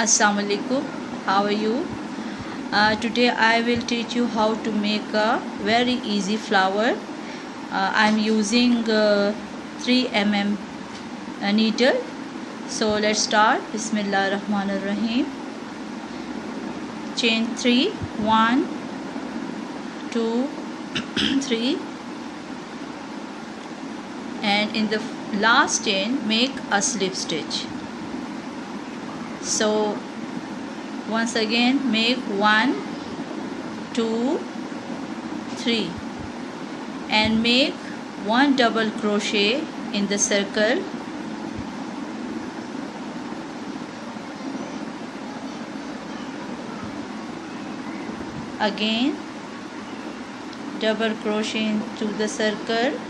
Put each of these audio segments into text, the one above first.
Assalamu alaikum. How are you? Today I will teach you how to make a very easy flower. I'm using 3 mm needle. So let's start. Bismillah ar-Rahman ar-Rahim. Chain 3, 1, 2, 3, and in the last chain make a slip stitch. So once again make 1, 2, 3 and make 1 double crochet in the circle. Again double crochet into the circle.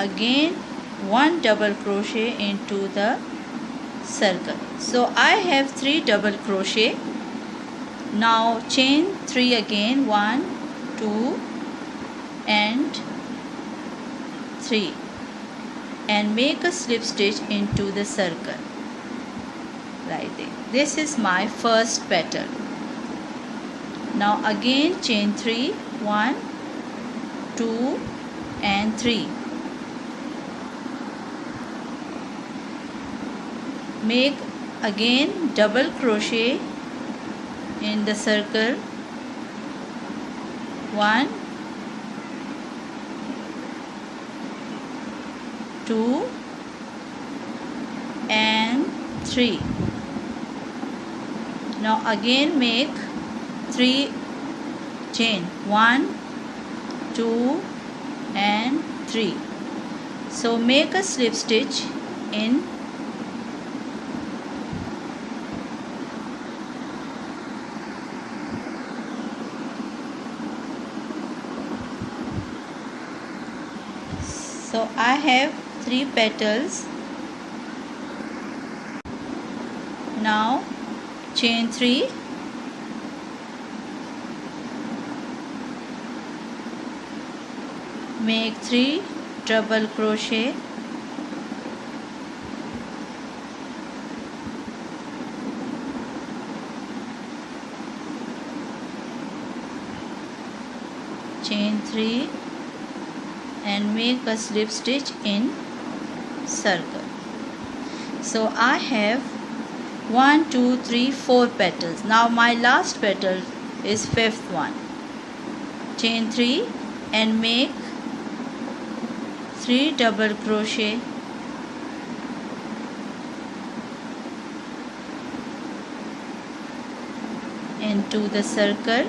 Again 1 double crochet into the circle. So I have 3 double crochet. Now chain 3 again, 1, 2 and 3 and make a slip stitch into the circle right there. This is my first petal. Now again chain 3, 1, 2 and 3. Make again double crochet in the circle. 1, 2 and 3. Now again make 3 chain, 1, 2 and 3. So make a slip stitch in So I have 3 petals. Now chain 3, make 3 double crochet, chain 3 and make a slip stitch in circle. So I have 1, 2, 3, 4 petals. Now my last petal is 5th one. Chain 3 and make 3 double crochet, into the circle.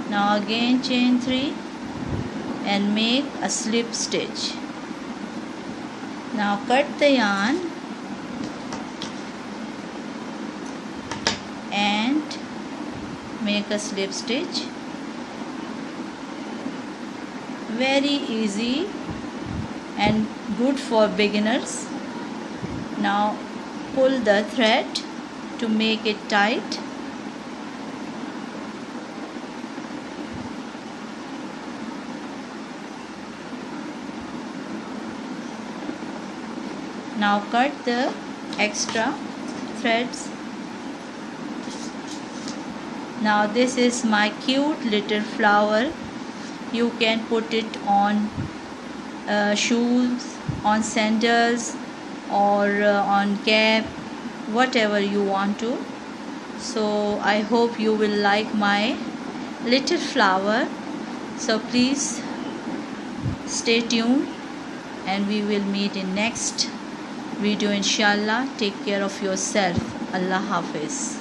Now again chain 3 and make a slip stitch. Now cut the yarn and make a slip stitch. Very easy and good for beginners. Now pull the thread to make it tight. Now cut the extra threads. Now this is my cute little flower. You can put it on shoes, on sandals or on cap, whatever you want to. So I hope you will like my little flower. So please stay tuned and we will meet in next video inshallah. Take care of yourself. Allah Hafiz.